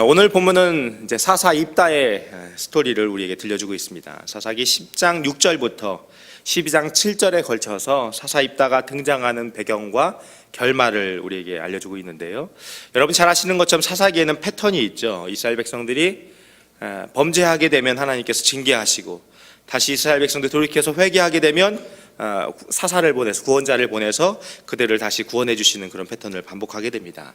오늘 본문은 이제 사사 입다의 스토리를 우리에게 들려주고 있습니다. 사사기 10장 6절부터 12장 7절에 걸쳐서 사사 입다가 등장하는 배경과 결말을 우리에게 알려주고 있는데요. 여러분 잘 아시는 것처럼 사사기에는 패턴이 있죠. 이스라엘 백성들이 범죄하게 되면 하나님께서 징계하시고, 다시 이스라엘 백성들이 돌이켜서 회개하게 되면 사사를 보내서, 구원자를 보내서 그들을 다시 구원해 주시는 그런 패턴을 반복하게 됩니다.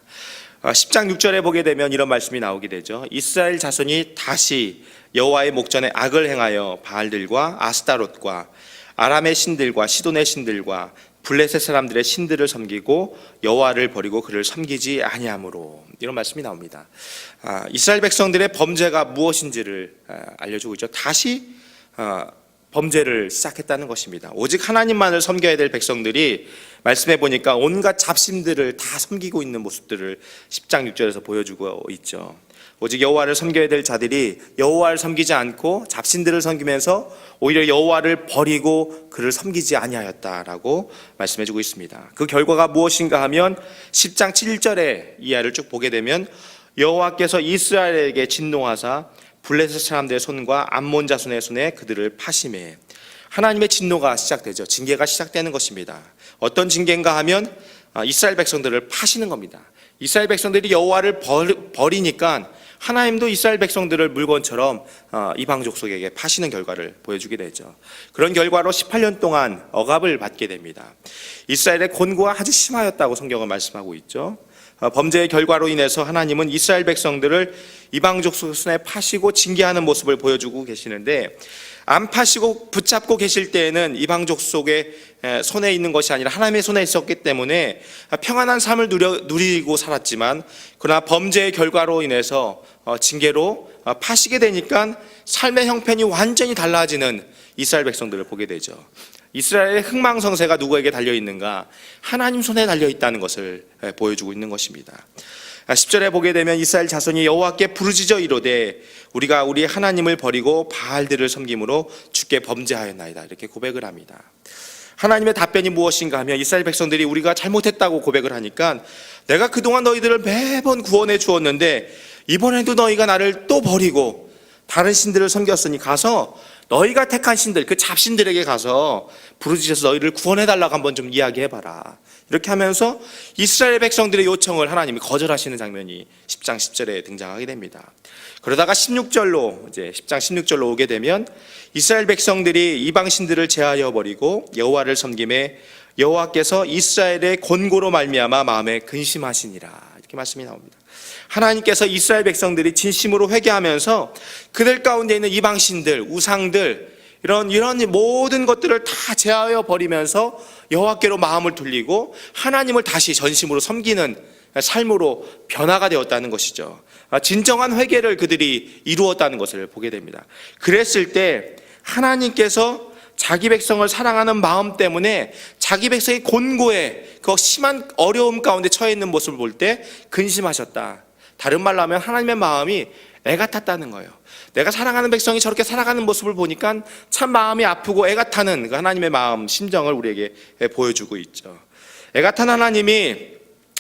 10장 6절에 보게 되면 이런 말씀이 나오게 되죠. 이스라엘 자손이 다시 여호와의 목전에 악을 행하여 바알들과 아스타롯과 아람의 신들과 시돈의 신들과 블레셋 사람들의 신들을 섬기고 여호와를 버리고 그를 섬기지 아니하므로, 이런 말씀이 나옵니다. 이스라엘 백성들의 범죄가 무엇인지를 알려주고 있죠. 다시 범죄를 시작했다는 것입니다. 오직 하나님만을 섬겨야 될 백성들이 말씀해 보니까 온갖 잡신들을 다 섬기고 있는 모습들을 10장 6절에서 보여주고 있죠. 오직 여호와를 섬겨야 될 자들이 여호와를 섬기지 않고 잡신들을 섬기면서 오히려 여호와를 버리고 그를 섬기지 아니하였다라고 말씀해 주고 있습니다. 그 결과가 무엇인가 하면 10장 7절의 이하를 쭉 보게 되면 여호와께서 이스라엘에게 진노하사 블레셋 사람들의 손과 암몬 자손의 손에 그들을 파심해, 하나님의 진노가 시작되죠. 징계가 시작되는 것입니다. 어떤 징계인가 하면 이스라엘 백성들을 파시는 겁니다. 이스라엘 백성들이 여호와를 버리니까 하나님도 이스라엘 백성들을 물건처럼 이방 족속에게 파시는 결과를 보여주게 되죠. 그런 결과로 18년 동안 억압을 받게 됩니다. 이스라엘의 곤고가 아주 심하였다고 성경은 말씀하고 있죠. 범죄의 결과로 인해서 하나님은 이스라엘 백성들을 이방 족속 손에 파시고 징계하는 모습을 보여주고 계시는데, 안 파시고 붙잡고 계실 때에는 이방 족속의 손에 있는 것이 아니라 하나님의 손에 있었기 때문에 평안한 삶을 누리고 살았지만, 그러나 범죄의 결과로 인해서 징계로 파시게 되니까 삶의 형편이 완전히 달라지는 이스라엘 백성들을 보게 되죠. 이스라엘의 흥망성쇠가 누구에게 달려있는가? 하나님 손에 달려있다는 것을 보여주고 있는 것입니다. 10절에 보게 되면 이스라엘 자손이 여호와께 부르짖어 이르되 우리가 우리 하나님을 버리고 바알들을 섬김으로 주께 범죄하였나이다, 이렇게 고백을 합니다. 하나님의 답변이 무엇인가 하면 이스라엘 백성들이 우리가 잘못했다고 고백을 하니까, 내가 그동안 너희들을 매번 구원해 주었는데 이번에도 너희가 나를 또 버리고 다른 신들을 섬겼으니 가서 너희가 택한 신들, 그 잡신들에게 가서 부르짖어서 너희를 구원해달라고 한번 좀 이야기해봐라, 이렇게 하면서 이스라엘 백성들의 요청을 하나님이 거절하시는 장면이 10장 10절에 등장하게 됩니다. 그러다가 16절로, 이제 10장 16절로 오게 되면 이스라엘 백성들이 이방 신들을 제하여 버리고 여호와를 섬김에 여호와께서 이스라엘의 곤고로 말미암아 마음에 근심하시니라, 이렇게 말씀이 나옵니다. 하나님께서 이스라엘 백성들이 진심으로 회개하면서 그들 가운데 있는 이방 신들, 우상들, 이런 모든 것들을 다 제하여 버리면서 여호와께로 마음을 돌리고 하나님을 다시 전심으로 섬기는 삶으로 변화가 되었다는 것이죠. 진정한 회개를 그들이 이루었다는 것을 보게 됩니다. 그랬을 때 하나님께서 자기 백성을 사랑하는 마음 때문에 자기 백성이 곤고해 그 심한 어려움 가운데 처해 있는 모습을 볼 때 근심하셨다. 다른 말로 하면 하나님의 마음이 애가 탔다는 거예요. 내가 사랑하는 백성이 저렇게 살아가는 모습을 보니까 참 마음이 아프고 애가 타는 그 하나님의 마음, 심정을 우리에게 보여주고 있죠. 애가 탄 하나님이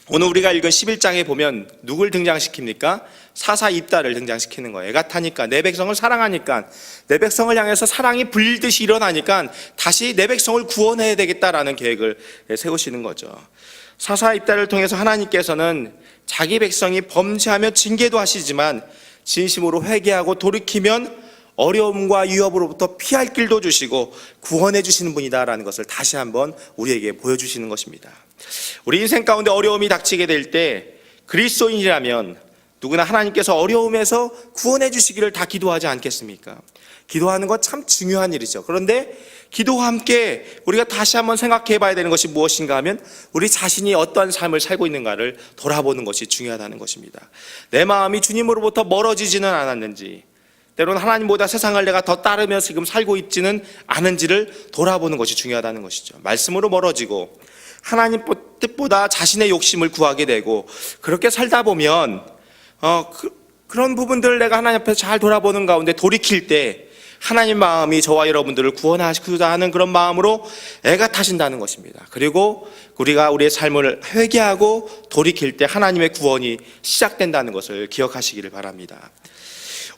오늘 우리가 읽은 11장에 보면 누굴 등장시킵니까? 사사 입다를 등장시키는 거예요. 애가 타니까, 내 백성을 사랑하니까, 내 백성을 향해서 사랑이 불듯이 일어나니까 다시 내 백성을 구원해야 되겠다라는 계획을 세우시는 거죠. 사사 입다를 통해서 하나님께서는 자기 백성이 범죄하며 징계도 하시지만 진심으로 회개하고 돌이키면 어려움과 위협으로부터 피할 길도 주시고 구원해 주시는 분이다라는 것을 다시 한번 우리에게 보여주시는 것입니다. 우리 인생 가운데 어려움이 닥치게 될 때 그리스도인이라면 누구나 하나님께서 어려움에서 구원해 주시기를 다 기도하지 않겠습니까? 기도하는 것 참 중요한 일이죠. 그런데 기도와 함께 우리가 다시 한번 생각해 봐야 되는 것이 무엇인가 하면 우리 자신이 어떠한 삶을 살고 있는가를 돌아보는 것이 중요하다는 것입니다. 내 마음이 주님으로부터 멀어지지는 않았는지, 때로는 하나님보다 세상을 내가 더 따르면서 지금 살고 있지는 않은지를 돌아보는 것이 중요하다는 것이죠. 말씀으로 멀어지고 하나님 뜻보다 자신의 욕심을 구하게 되고, 그렇게 살다 보면 그런 부분들을 내가 하나님 앞에서 잘 돌아보는 가운데 돌이킬 때 하나님 마음이 저와 여러분들을 구원하시고자 하는 그런 마음으로 애가 타신다는 것입니다. 그리고 우리가 우리의 삶을 회개하고 돌이킬 때 하나님의 구원이 시작된다는 것을 기억하시기를 바랍니다.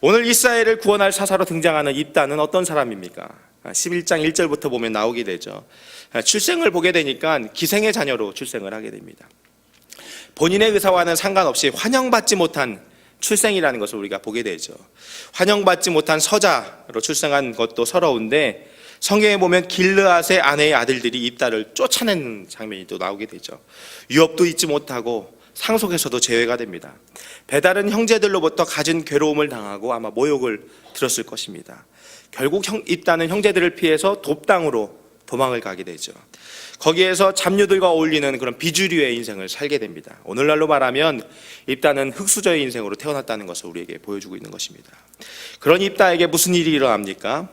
오늘 이스라엘을 구원할 사사로 등장하는 입다는 어떤 사람입니까? 11장 1절부터 보면 나오게 되죠. 출생을 보게 되니까 기생의 자녀로 출생을 하게 됩니다. 본인의 의사와는 상관없이 환영받지 못한 출생이라는 것을 우리가 보게 되죠. 환영받지 못한 서자로 출생한 것도 서러운데 성경에 보면 길르앗의 아내의 아들들이 입다를 쫓아내는 장면이 또 나오게 되죠. 유업도 잊지 못하고 상속에서도 제외가 됩니다. 배달은 형제들로부터 가진 괴로움을 당하고 아마 모욕을 들었을 것입니다. 결국 입다는 형제들을 피해서 돕당으로 도망을 가게 되죠. 거기에서 잡류들과 어울리는 그런 비주류의 인생을 살게 됩니다. 오늘날로 말하면 입다는 흙수저의 인생으로 태어났다는 것을 우리에게 보여주고 있는 것입니다. 그런 입다에게 무슨 일이 일어납니까?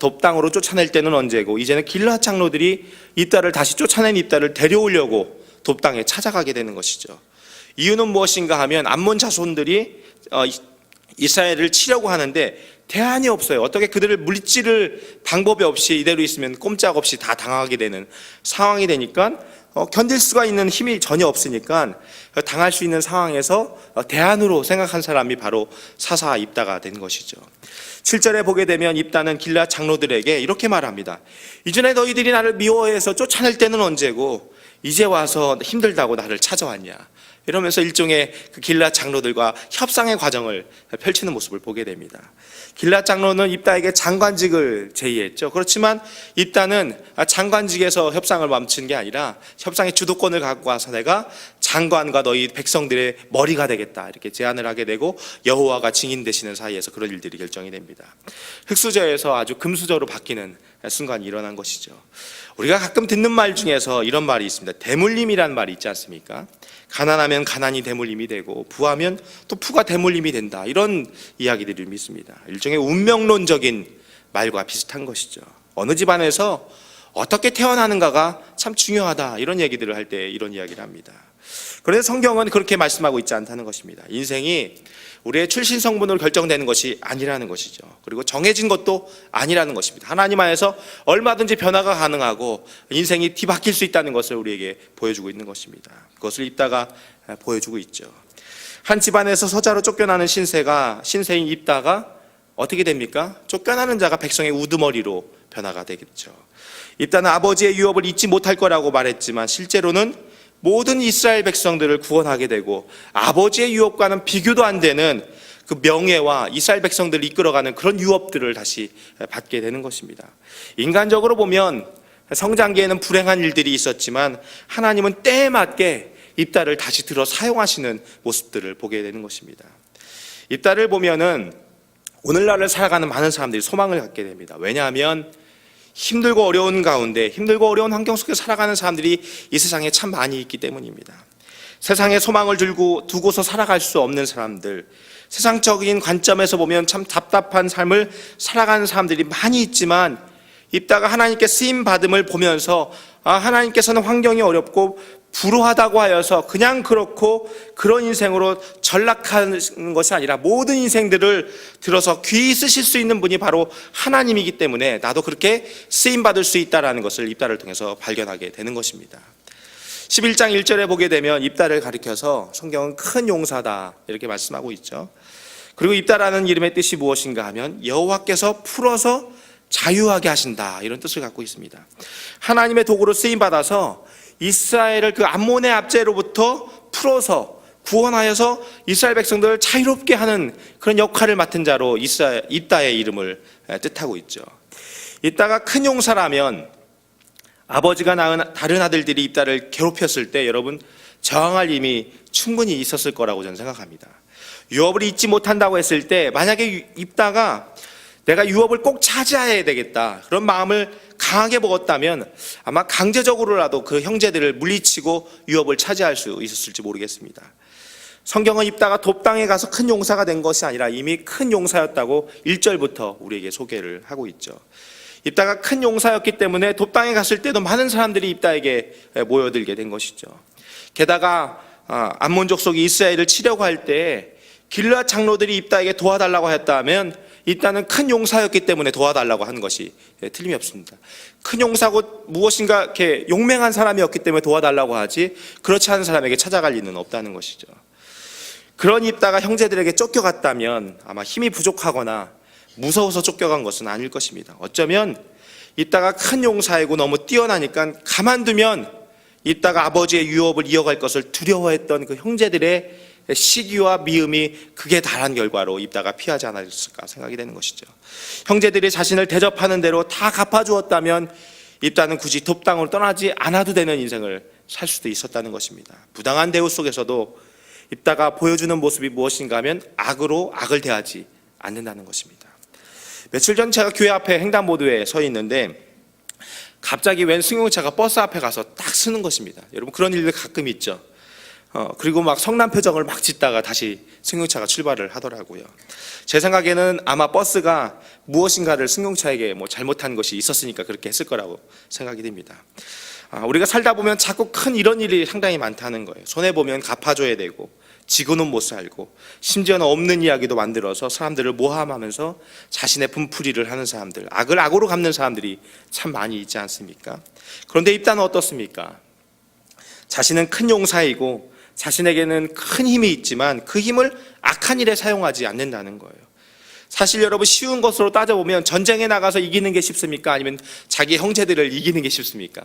돕당으로 쫓아낼 때는 언제고 이제는 길르앗 장로들이 입다를 다시 쫓아낸 입다를 데려오려고 돕당에 찾아가게 되는 것이죠. 이유는 무엇인가 하면 암몬 자손들이 이스라엘을 치려고 하는데 대안이 없어요. 어떻게 그들을 물리칠 방법이 없이 이대로 있으면 꼼짝없이 다 당하게 되는 상황이 되니까 견딜 수가 있는 힘이 전혀 없으니까 당할 수 있는 상황에서 대안으로 생각한 사람이 바로 사사 입다가 된 것이죠. 7절에 보게 되면 입다는 길르앗 장로들에게 이렇게 말합니다. 이전에 너희들이 나를 미워해서 쫓아낼 때는 언제고 이제 와서 힘들다고 나를 찾아왔냐. 이러면서 일종의 그 길르앗 장로들과 협상의 과정을 펼치는 모습을 보게 됩니다. 길르앗 장로는 입다에게 장관직을 제의했죠. 그렇지만 입다는 장관직에서 협상을 멈춘 게 아니라 협상의 주도권을 갖고 와서 내가 장관과 너희 백성들의 머리가 되겠다 이렇게 제안을 하게 되고 여호와가 증인 되시는 사이에서 그런 일들이 결정이 됩니다. 흙수저에서 아주 금수저로 바뀌는 순간이 일어난 것이죠. 우리가 가끔 듣는 말 중에서 이런 말이 있습니다. 대물림이라는 말이 있지 않습니까? 가난하면 가난이 대물림이 되고 부하면 또 부가 대물림이 된다. 이런 이야기들을 믿습니다. 일종의 운명론적인 말과 비슷한 것이죠. 어느 집안에서 어떻게 태어나는가가 참 중요하다. 이런 얘기들을 할 때 이런 이야기를 합니다. 그런데 성경은 그렇게 말씀하고 있지 않다는 것입니다. 인생이 우리의 출신 성분으로 결정되는 것이 아니라는 것이죠. 그리고 정해진 것도 아니라는 것입니다. 하나님 안에서 얼마든지 변화가 가능하고 인생이 뒤바뀔 수 있다는 것을 우리에게 보여주고 있는 것입니다. 그것을 입다가 보여주고 있죠. 한 집안에서 서자로 쫓겨나는 신세인 입다가 어떻게 됩니까? 쫓겨나는 자가 백성의 우두머리로 변화가 되겠죠. 입다는 아버지의 유업을 잊지 못할 거라고 말했지만 실제로는 모든 이스라엘 백성들을 구원하게 되고 아버지의 유업과는 비교도 안 되는 그 명예와 이스라엘 백성들을 이끌어가는 그런 유업들을 다시 받게 되는 것입니다. 인간적으로 보면 성장기에는 불행한 일들이 있었지만 하나님은 때에 맞게 입다를 다시 들어 사용하시는 모습들을 보게 되는 것입니다. 입다를 보면은 오늘날을 살아가는 많은 사람들이 소망을 갖게 됩니다. 왜냐하면 힘들고 어려운 가운데 힘들고 어려운 환경 속에 살아가는 사람들이 이 세상에 참 많이 있기 때문입니다. 세상에 소망을 두고서 살아갈 수 없는 사람들, 세상적인 관점에서 보면 참 답답한 삶을 살아가는 사람들이 많이 있지만 입다가 하나님께 쓰임 받음을 보면서 하나님께서는 환경이 어렵고 불우하다고 하여서 그냥 그렇고 그런 인생으로 전락하는 것이 아니라 모든 인생들을 들어서 귀히 쓰실 수 있는 분이 바로 하나님이기 때문에 나도 그렇게 쓰임받을 수 있다는 것을 입다를 통해서 발견하게 되는 것입니다. 11장 1절에 보게 되면 입다를 가리켜서 성경은 큰 용사다 이렇게 말씀하고 있죠. 그리고 입다라는 이름의 뜻이 무엇인가 하면 여호와께서 풀어서 자유하게 하신다 이런 뜻을 갖고 있습니다. 하나님의 도구로 쓰임받아서 이스라엘을 그 암몬의 압제로부터 풀어서 구원하여서 이스라엘 백성들을 자유롭게 하는 그런 역할을 맡은 자로 입다의 이름을 뜻하고 있죠. 입다가 큰 용사라면 아버지가 낳은 다른 아들들이 입다를 괴롭혔을 때 여러분 저항할 힘이 충분히 있었을 거라고 저는 생각합니다. 유업을 잊지 못한다고 했을 때 만약에 입다가 내가 유업을 꼭 차지해야 되겠다 그런 마음을 강하게 먹었다면 아마 강제적으로라도 그 형제들을 물리치고 유업을 차지할 수 있었을지 모르겠습니다. 성경은 입다가 돕당에 가서 큰 용사가 된 것이 아니라 이미 큰 용사였다고 1절부터 우리에게 소개를 하고 있죠. 입다가 큰 용사였기 때문에 돕당에 갔을 때도 많은 사람들이 입다에게 모여들게 된 것이죠. 게다가 암몬 족속이 이스라엘을 치려고 할 때 길르앗 장로들이 입다에게 도와달라고 했다면 입다는 큰 용사였기 때문에 도와달라고 하는 것이 틀림이 없습니다. 큰 용사고 무엇인가 이렇게 용맹한 사람이었기 때문에 도와달라고 하지, 그렇지 않은 사람에게 찾아갈 리는 없다는 것이죠. 그런 입다가 형제들에게 쫓겨갔다면 아마 힘이 부족하거나 무서워서 쫓겨간 것은 아닐 것입니다. 어쩌면 입다가 큰 용사이고 너무 뛰어나니까 가만두면 입다가 아버지의 유업을 이어갈 것을 두려워했던 그 형제들의 시기와 미움이 극에 달한 결과로 입다가 피하지 않았을까 생각이 되는 것이죠. 형제들이 자신을 대접하는 대로 다 갚아주었다면 입다는 굳이 돕당으로 떠나지 않아도 되는 인생을 살 수도 있었다는 것입니다. 부당한 대우 속에서도 입다가 보여주는 모습이 무엇인가 하면 악으로 악을 대하지 않는다는 것입니다. 며칠 전 제가 교회 앞에 횡단보도에 서 있는데 갑자기 웬 승용차가 버스 앞에 가서 딱 서는 것입니다. 여러분 그런 일들 가끔 있죠. 그리고 막 성난 표정을 막 짓다가 다시 승용차가 출발을 하더라고요. 제 생각에는 아마 버스가 무엇인가를 승용차에게 잘못한 것이 있었으니까 그렇게 했을 거라고 생각이 됩니다. 우리가 살다 보면 자꾸 큰 이런 일이 상당히 많다는 거예요. 손해보면 갚아줘야 되고, 지고는 못 살고, 심지어는 없는 이야기도 만들어서 사람들을 모함하면서 자신의 분풀이를 하는 사람들, 악을 악으로 갚는 사람들이 참 많이 있지 않습니까? 그런데 입다는 어떻습니까? 자신은 큰 용사이고 자신에게는 큰 힘이 있지만 그 힘을 악한 일에 사용하지 않는다는 거예요. 사실 여러분, 쉬운 것으로 따져보면 전쟁에 나가서 이기는 게 쉽습니까? 아니면 자기 형제들을 이기는 게 쉽습니까?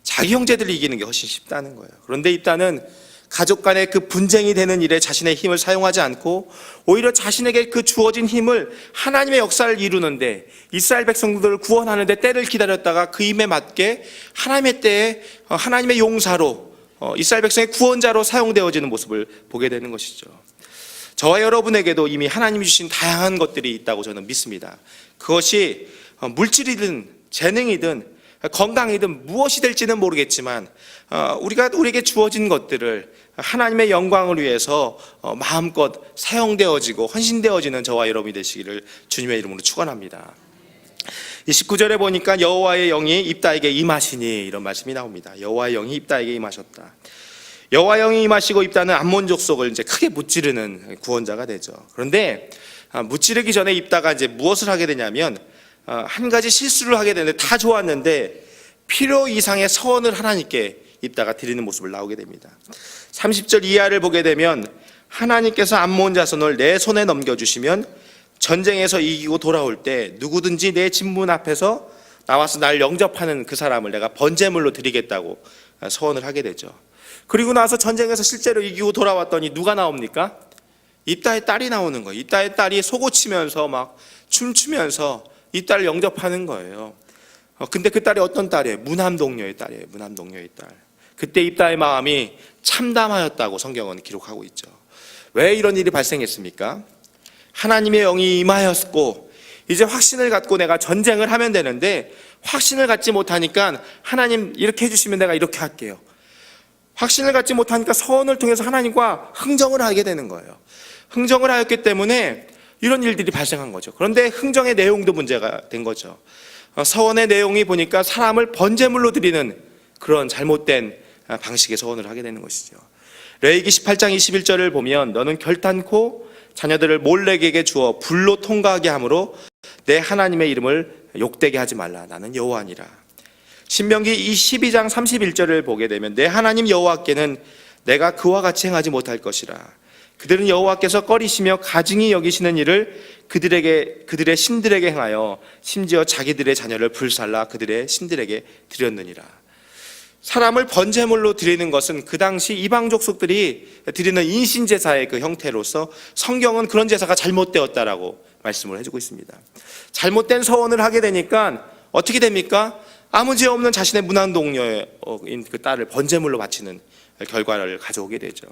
자기 형제들을 이기는 게 훨씬 쉽다는 거예요. 그런데 입다는 가족 간의 그 분쟁이 되는 일에 자신의 힘을 사용하지 않고 오히려 자신에게 그 주어진 힘을 하나님의 역사를 이루는데, 이스라엘 백성들을 구원하는 데 때를 기다렸다가 그 힘에 맞게 하나님의 때에 하나님의 용사로, 이스라엘 백성의 구원자로 사용되어지는 모습을 보게 되는 것이죠. 저와 여러분에게도 이미 하나님이 주신 다양한 것들이 있다고 저는 믿습니다. 그것이 물질이든 재능이든 건강이든 무엇이 될지는 모르겠지만 우리에게 주어진 것들을 하나님의 영광을 위해서 마음껏 사용되어지고 헌신되어지는 저와 여러분이 되시기를 주님의 이름으로 축원합니다. 29절에 보니까 여호와의 영이 입다에게 임하시니, 이런 말씀이 나옵니다. 여호와의 영이 입다에게 임하셨다. 여호와의 영이 임하시고 입다는 암몬 족속을 이제 크게 무찌르는 구원자가 되죠. 그런데 무찌르기 전에 입다가 이제 무엇을 하게 되냐면 한 가지 실수를 하게 되는데, 다 좋았는데 필요 이상의 서원을 하나님께 입다가 드리는 모습을 나오게 됩니다. 30절 이하를 보게 되면 하나님께서 암몬 자손을 내 손에 넘겨주시면 전쟁에서 이기고 돌아올 때 누구든지 내 집문 앞에서 나와서 날 영접하는 그 사람을 내가 번제물로 드리겠다고 서원을 하게 되죠. 그리고 나서 전쟁에서 실제로 이기고 돌아왔더니 누가 나옵니까? 입다의 딸이 나오는 거예요. 입다의 딸이 속옷치면서 막 춤추면서 이 딸을 영접하는 거예요. 근데 그 딸이 어떤 딸이에요? 무남동녀의 딸이에요. 무남동녀의 딸. 그때 입다의 마음이 참담하였다고 성경은 기록하고 있죠. 왜 이런 일이 발생했습니까? 하나님의 영이 임하였고 이제 확신을 갖고 내가 전쟁을 하면 되는데, 확신을 갖지 못하니까 하나님 이렇게 해주시면 내가 이렇게 할게요. 확신을 갖지 못하니까 서원을 통해서 하나님과 흥정을 하게 되는 거예요. 흥정을 하였기 때문에 이런 일들이 발생한 거죠. 그런데 흥정의 내용도 문제가 된 거죠. 서원의 내용이 보니까 사람을 번제물로 드리는 그런 잘못된 방식의 서원을 하게 되는 것이죠. 레위기 18장 21절을 보면 너는 결단코 자녀들을 몰렉에게 주어 불로 통과하게 함으로 내 하나님의 이름을 욕되게 하지 말라. 나는 여호와니라. 신명기 12장 31절을 보게 되면 내 하나님 여호와께는 내가 그와 같이 행하지 못할 것이라. 그들은 여호와께서 꺼리시며 가증히 여기시는 일을 그들의 신들에게 행하여 심지어 자기들의 자녀를 불살라 그들의 신들에게 드렸느니라. 사람을 번제물로 드리는 것은 그 당시 이방 족속들이 드리는 인신제사의 그 형태로서 성경은 그런 제사가 잘못되었다라고 말씀을 해주고 있습니다. 잘못된 서원을 하게 되니까 어떻게 됩니까? 아무 죄 없는 자신의 무난동녀인 그 딸을 번제물로 바치는 결과를 가져오게 되죠.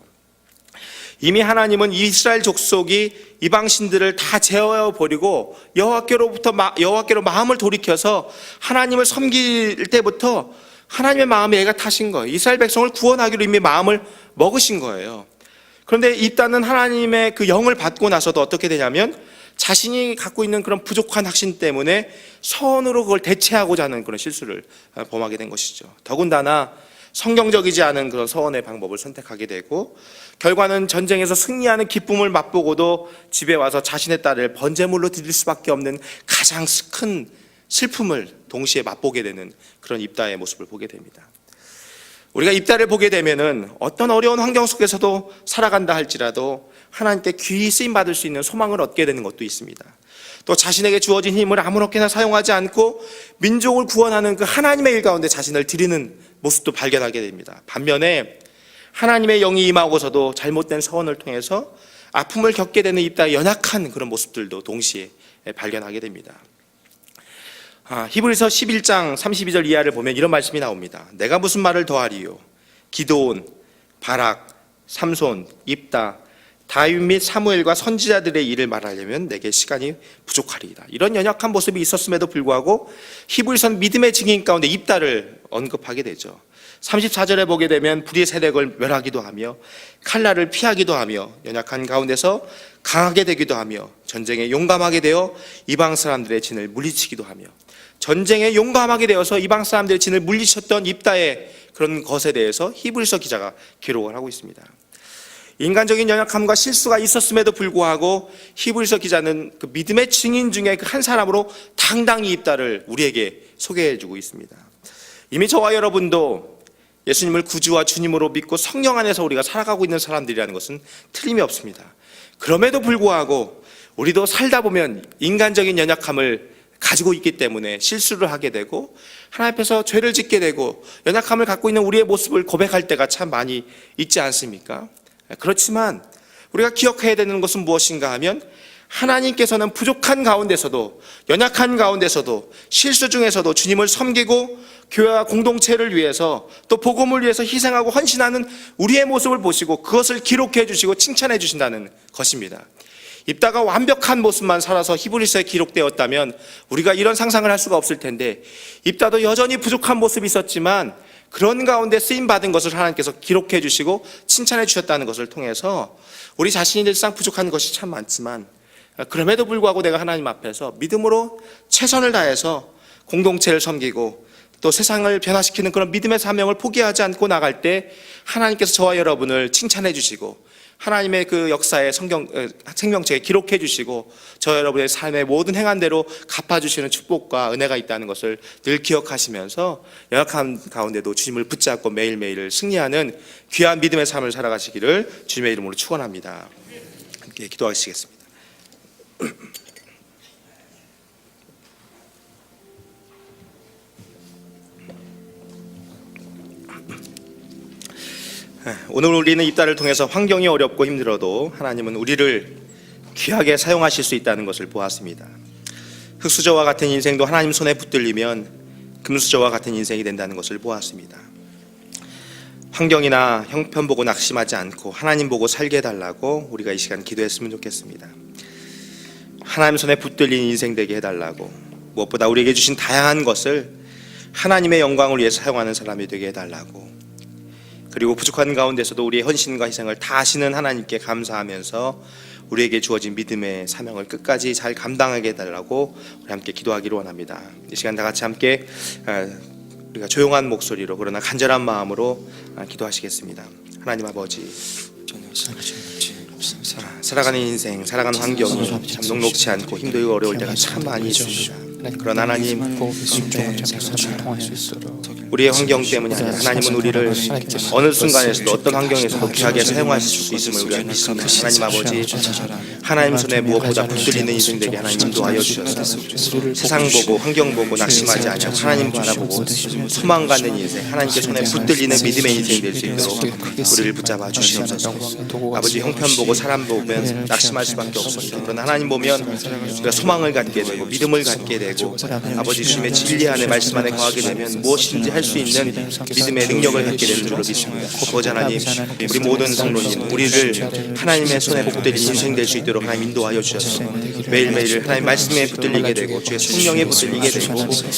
이미 하나님은 이스라엘 족속이 이방 신들을 다 제어해 버리고 여호와께로 마음을 돌이켜서 하나님을 섬길 때부터 하나님의 마음에 애가 타신 거예요. 이스라엘 백성을 구원하기로 이미 마음을 먹으신 거예요. 그런데 입다는 하나님의 그 영을 받고 나서도 어떻게 되냐면 자신이 갖고 있는 그런 부족한 확신 때문에 서원으로 그걸 대체하고자 하는 그런 실수를 범하게 된 것이죠. 더군다나 성경적이지 않은 그런 서원의 방법을 선택하게 되고, 결과는 전쟁에서 승리하는 기쁨을 맛보고도 집에 와서 자신의 딸을 번제물로 드릴 수밖에 없는 가장 큰 슬픔을 동시에 맛보게 되는 그런 입다의 모습을 보게 됩니다. 우리가 입다를 보게 되면은 어떤 어려운 환경 속에서도 살아간다 할지라도 하나님께 귀히 쓰임 받을 수 있는 소망을 얻게 되는 것도 있습니다. 또 자신에게 주어진 힘을 아무렇게나 사용하지 않고 민족을 구원하는 그 하나님의 일 가운데 자신을 드리는 모습도 발견하게 됩니다. 반면에 하나님의 영이 임하고서도 잘못된 서원을 통해서 아픔을 겪게 되는 입다의 연약한 그런 모습들도 동시에 발견하게 됩니다. 히브리서 11장 32절 이하를 보면 이런 말씀이 나옵니다. 내가 무슨 말을 더하리요? 기드온, 바락, 삼손, 입다, 다윗 및 사무엘과 선지자들의 일을 말하려면 내게 시간이 부족하리이다. 이런 연약한 모습이 있었음에도 불구하고 히브리서는 믿음의 증인 가운데 입다를 언급하게 되죠. 34절에 보게 되면 불의 세력을 멸하기도 하며 칼날을 피하기도 하며 연약한 가운데서 강하게 되기도 하며 전쟁에 용감하게 되어 이방 사람들의 진을 물리치기도 하며, 전쟁에 용감하게 되어서 이방 사람들의 진을 물리쳤던 입다의 그런 것에 대해서 히브리서 기자가 기록을 하고 있습니다. 인간적인 연약함과 실수가 있었음에도 불구하고 히브리서 기자는 그 믿음의 증인 중에 그 한 사람으로 당당히 입다를 우리에게 소개해주고 있습니다. 이미 저와 여러분도 예수님을 구주와 주님으로 믿고 성령 안에서 우리가 살아가고 있는 사람들이라는 것은 틀림이 없습니다. 그럼에도 불구하고 우리도 살다 보면 인간적인 연약함을 가지고 있기 때문에 실수를 하게 되고 하나님 앞에서 죄를 짓게 되고 연약함을 갖고 있는 우리의 모습을 고백할 때가 참 많이 있지 않습니까? 그렇지만 우리가 기억해야 되는 것은 무엇인가 하면, 하나님께서는 부족한 가운데서도 연약한 가운데서도 실수 중에서도 주님을 섬기고 교회와 공동체를 위해서 또 복음을 위해서 희생하고 헌신하는 우리의 모습을 보시고 그것을 기록해 주시고 칭찬해 주신다는 것입니다. 입다가 완벽한 모습만 살아서 히브리서에 기록되었다면 우리가 이런 상상을 할 수가 없을 텐데, 입다도 여전히 부족한 모습이 있었지만 그런 가운데 쓰임받은 것을 하나님께서 기록해 주시고 칭찬해 주셨다는 것을 통해서 우리 자신이 늘상 부족한 것이 참 많지만 그럼에도 불구하고 내가 하나님 앞에서 믿음으로 최선을 다해서 공동체를 섬기고 또 세상을 변화시키는 그런 믿음의 사명을 포기하지 않고 나갈 때 하나님께서 저와 여러분을 칭찬해 주시고 하나님의 그 역사의 생명책에 기록해 주시고 저 여러분의 삶의 모든 행한대로 갚아주시는 축복과 은혜가 있다는 것을 늘 기억하시면서 연약한 가운데도 주님을 붙잡고 매일매일을 승리하는 귀한 믿음의 삶을 살아가시기를 주님의 이름으로 축원합니다. 함께 기도하시겠습니다. 오늘 우리는 입다를 통해서 환경이 어렵고 힘들어도 하나님은 우리를 귀하게 사용하실 수 있다는 것을 보았습니다. 흙수저와 같은 인생도 하나님 손에 붙들리면 금수저와 같은 인생이 된다는 것을 보았습니다. 환경이나 형편 보고 낙심하지 않고 하나님 보고 살게 해달라고 우리가 이 시간 기도했으면 좋겠습니다. 하나님 손에 붙들린 인생 되게 해달라고, 무엇보다 우리에게 주신 다양한 것을 하나님의 영광을 위해 사용하는 사람이 되게 해달라고, 그리고 부족한 가운데서도 우리의 헌신과 희생을 다 하시는 하나님께 감사하면서 우리에게 주어진 믿음의 사명을 끝까지 잘 감당하게 해달라고 우리 함께 기도하기를 원합니다. 이 시간 다 같이 함께 우리가 조용한 목소리로 그러나 간절한 마음으로 기도하시겠습니다. 하나님 아버지, 살아가는 인생, 살아가는 환경이 참 녹록지 않고 힘들고 어려울 때가 참 많이 있습니다. 그러나 하나님, 우리의 환경 때문이 아니라 하나님은 우리를 어느 순간에서도 어떤 환경에서도 귀하게 사용하실 수 있음을 우리가 믿습니다. 하나님 아버지, 하나님 손에 무엇보다 붙들리는 인생 되게 하나님 인도하여 주셔서 세상 보고 환경 보고 낙심하지 아니하고 하나님 바라보고 소망 갖는 인생, 하나님께 손에 붙들리는 믿음의 인생이 될 수 있도록 우리를 붙잡아 주시옵소서. 아버지, 형편 보고 사람 보면 낙심할 수밖에 없습니다. 그러나 하나님 보면 우리가 소망을 갖게 되고 믿음을 갖게 되고 아버지 주님의 진리 안에 말씀 안에 거하게 되면 무엇인지 할 수 있는 믿음의 능력을 갖게 되는 줄로 믿습니다. 아버지 하나님, 우리 모든 성도님, 우리를 하나님의 손에 붙들린 인생 될 수 있도록 있도록 하나님 인도하여 주셔서 매일매일 하나님 말씀에 붙들리게 되고 주의 성령에 붙들리게 되고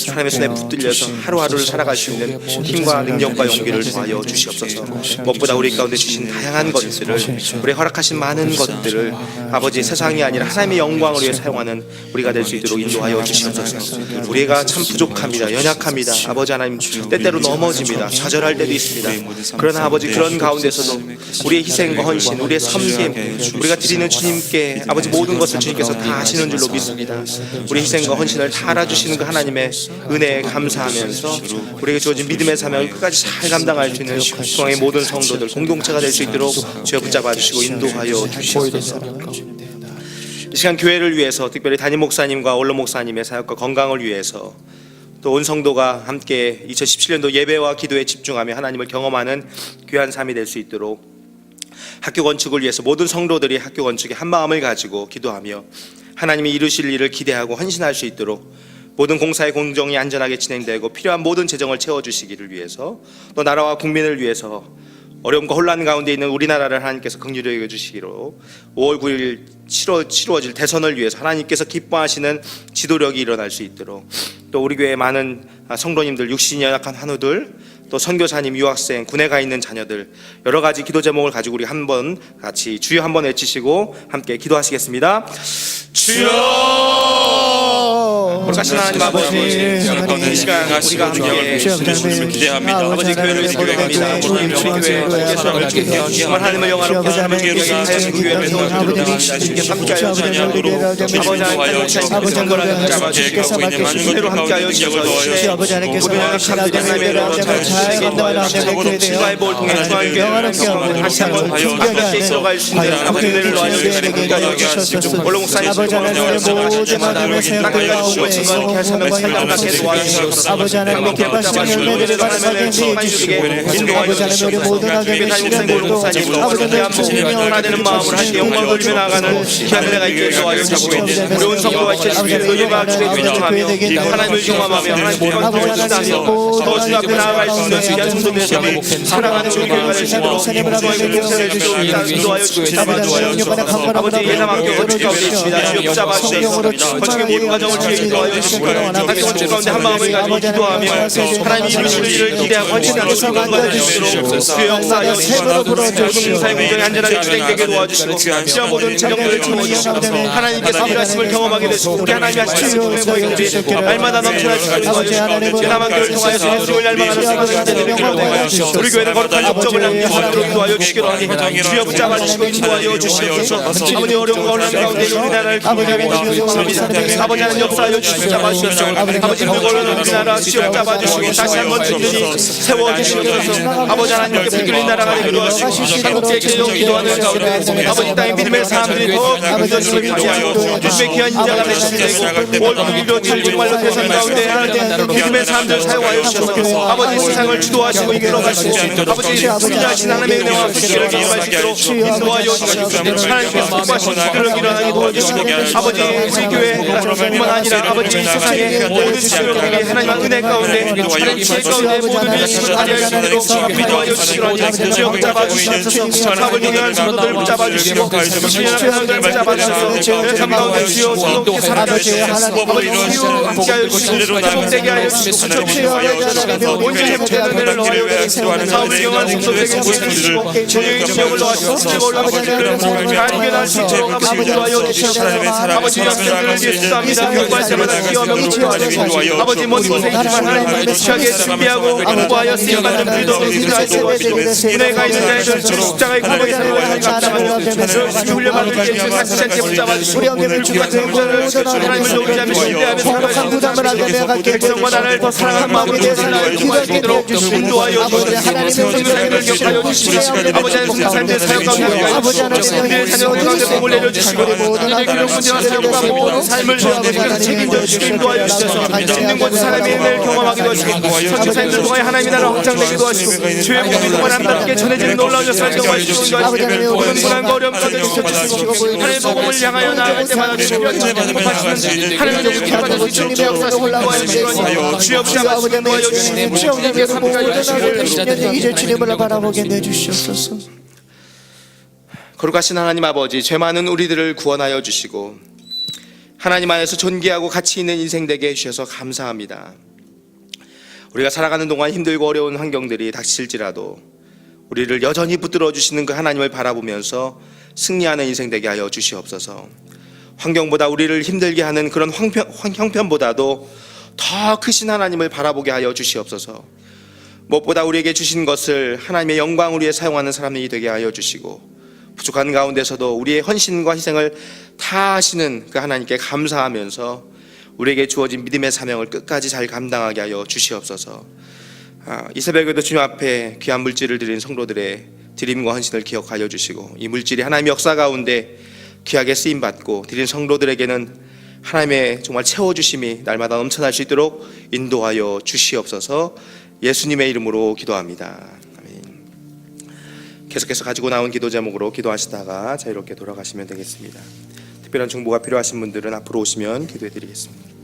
하나님의 손에 붙들려서 하루하루를 살아갈 수 있는 힘과 능력과 용기를 더하여 주시옵소서. 무엇보다 우리 가운데 주신 다양한 것들을, 우리 허락하신 많은 것들을 아버지 세상이 아니라 하나님의 영광을 위해 사용하는 우리가 될 수 있도록 인도하여 주시옵소서. 우리가 참 부족합니다. 연약합니다. 아버지 하나님, 때때로 넘어집니다. 좌절할 때도 있습니다. 그러나 아버지 그런 가운데서도 우리의 희생과 헌신, 우리의 섬김, 우리가 드리는 주님께 아버지 모든 것을 주님께서 다 아시는 줄로 믿습니다. 우리 희생과 헌신을 다 알아주시는 그 하나님의 은혜에 감사하면서 우리에게 주어진 믿음의 사명을 끝까지 잘 감당할 수 있는 중앙의 모든 성도들 공동체가 될 수 있도록 주여 붙잡아 주시고 인도하여 주시옵소서. 이 시간 교회를 위해서, 특별히 담임 목사님과 원로 목사님의 사역과 건강을 위해서, 또 온 성도가 함께 2017년도 예배와 기도에 집중하며 하나님을 경험하는 귀한 삶이 될 수 있도록 학교 건축을 위해서 모든 성도들이 학교 건축에 한 마음을 가지고 기도하며 하나님이 이루실 일을 기대하고 헌신할 수 있도록 모든 공사의 공정이 안전하게 진행되고 필요한 모든 재정을 채워주시기를 위해서, 또 나라와 국민을 위해서 어려움과 혼란 가운데 있는 우리나라를 하나님께서 긍휼히 여겨주시기로 5월 9일 치루어질 대선을 위해서 하나님께서 기뻐하시는 지도력이 일어날 수 있도록, 또 우리 교회의 많은 성도님들, 육신이 연약한 환우들, 또 선교사님, 유학생, 군에 가 있는 자녀들, 여러 가지 기도 제목을 가지고 우리 한번 같이 주여 한번 외치시고 함께 기도하시겠습니다. 주여! 거룩하신 하나님 아버지, 이 시간 우리가 함께 기대합니다. 아버지 교회를 위해서 기도합니다. 우리 교회에서 정말 하나님을 영화롭게 하는 교회를 주님께 함께하여 주시고 아버지 하나님께서 정결하게 잡아주시고 새로 함께하여 주셔서 아버지 하나님께서 하나님의 여러분 신바이볼 통해 중앙교회 다시 한번 함께 들어갈 수 있는 아버지 은혜를 놓아여 주시고 원로 목사님 증거하게 하시면서 살려나게 도와주시옵소서. 아버지 하나님의 기뻐하시는 열매들을 받아가게 해주시고 아버지 하나님 우리 모든 하게 되시는 대로 아버지 하나님 하나되는 마음으로 함께 영광을 돌리며 나가는 귀한 은혜가 있게 도와주시고 우리 온 성도가 주의 의가 주의 부정하며 하나님을 경험하며 하나님의 영광을 주시다며 더 주 앞에 나아갈 수 있는 귀한 성도들에게 사랑하는 우리 교회가 될 수 있도록 주의 공생을 인도하여 주시옵소서. 아버지 예담학교 건축 가운데 있습니다. 주여 붙잡아 주시옵소서. 건축의 모든 과정을 주의 인도하여 주시고 학교 건축 가운데 한 마음을 가지고 기도하며 하나님이 이루시는 일을 기대하고 헌신하는 성도가 될 수 있도록 주여 역사하여 주시고 모든 공사의 공정이 안전하게 진행되게 도와주시고 시험 모든 재정들을 채워주시고 하나님께서 일하심을 경험하게 되시고 우리 하나님이 하시는 모든 날마다 넘쳐날 수 있도록 도와주시고 예담학교를 통하여서 예수를 닮아가는 생각을 되는 가운데 우리 교회는 거룩한 역점을 남기시도록 도와여 주시기로 하니 주여 붙잡아 주시고 인도하여 주시옵소서. 아버지 어려운 혼란 가운데 우리나라를 기도합니다. 아버지 하나님 역사하여 주시고 잡아주셔서 아버지 무거운 우리나라 지역 잡아주시고 다시 한번 든든히 세워주시옵소서. 아버지 하나님께 붙들린 나라가 되기도 하시고 한국의 개혁 기도하는 가운데 아버지 땅의 믿음의 사람들이 더 믿음을 발휘하여 주님의 귀한 인자가 되시고 월급이로 찰중말로 대선 가운데 믿음의 사람들 사용하여 주셔서 아버지 세상을 주도하시고 이끌어가시고 아버지 승리하신 하나님의 은혜와 뜻을 경험하시도록 인도하여 주시고 하나님께서 기뻐하신 주들을 일어나게 도와주시고 아버지 우리 교회뿐만 아니라 아버지 세상의 모든 지역들이 하나님의 은혜 가운데 하나님 지혜 가운데 모든 일심을 발휘할 수 있도록 인도하여 주시고 지역 잡아주시옵소서. 사업을 경영하는 성도들 붙잡아주시고 육신의 사람들 붙잡아주시고 삶 가운데 주여 성도께 살아가시고 아버지 주여 함께하여 주시고 회복되게 하여 주시고 온전히 회복되는 은혜를 넣어여 주시고 사업을 경영하는 성도들에게 보여주시고 전용의 능력을 넣어주시고 문제가 올라오시는 잘 이겨낼 수 있도록 아버지 도와여 주시고 아버지 학생들을 위해 수고합니다. 교육할 때마다 기여하며 기도하시고 아버지 먼 곳에 있지만 하나님을 취하게 준비하고 공부하여 쓰임받는 우리도 인도하여 주시고 은혜가 있는 자에게 십자가의 공복에 살아가는 감사하며 열심히 훈련받는 게 사실한테 붙잡아주시고 불같은 문제를 하나님을 높이하며 신뢰하며 살아가시고 백성과 나라를 더 사랑하는 마음으로 살아갈 수 있도록 인도하여 주시고 성도님을 격하여 주시고 아버지 하나님 삶의 사역 가운데 우리의 자녀들 가운데 복을 내려주시고 우리의 교육 문제와 사역과 모든 삶을 책임져 주시고 인도하여 주셔서 있는 곳 사람의 은혜를 경험하기도 하시고 선지자님들 통하여 하나님의 나라 확장되기도 하시고 주의 복이 동안 남답게 전해지는 놀라운 역사를 경험하시고 모든 고난과 어려움 가운데 주시고 하나님의 복음을 향하여 나아갈 때마다 주시고 하시는 하나님의 복을 받을 수 있도록 주여 주여 붙잡아주시고 도와여 주시고 주님께 감사하여 주시고 이제 주님을 바라보게 내주시옵소서. 거룩하신 하나님 아버지, 죄 많은 우리들을 구원하여 주시고 하나님 안에서 존귀하고 가치 있는 인생 되게 해주셔서 감사합니다. 우리가 살아가는 동안 힘들고 어려운 환경들이 닥칠지라도 우리를 여전히 붙들어 주시는 그 하나님을 바라보면서 승리하는 인생 되게 하여 주시옵소서. 환경보다 우리를 힘들게 하는 그런 형편보다도 더 크신 하나님을 바라보게 하여 주시옵소서. 무엇보다 우리에게 주신 것을 하나님의 영광을 위해 사용하는 사람들이 되게 하여 주시고, 부족한 가운데서도 우리의 헌신과 희생을 다 하시는 그 하나님께 감사하면서 우리에게 주어진 믿음의 사명을 끝까지 잘 감당하게 하여 주시옵소서. 이 새벽에도 주님 앞에 귀한 물질을 드린 성도들의 드림과 헌신을 기억하여 주시고, 이 물질이 하나님의 역사 가운데 귀하게 쓰임받고 드린 성도들에게는 하나님의 정말 채워주심이 날마다 넘쳐날 수 있도록 인도하여 주시옵소서. 예수님의 이름으로 기도합니다. 계속해서 가지고 나온 기도 제목으로 기도하시다가 자유롭게 돌아가시면 되겠습니다. 특별한 중보가 필요하신 분들은 앞으로 오시면 기도해 드리겠습니다.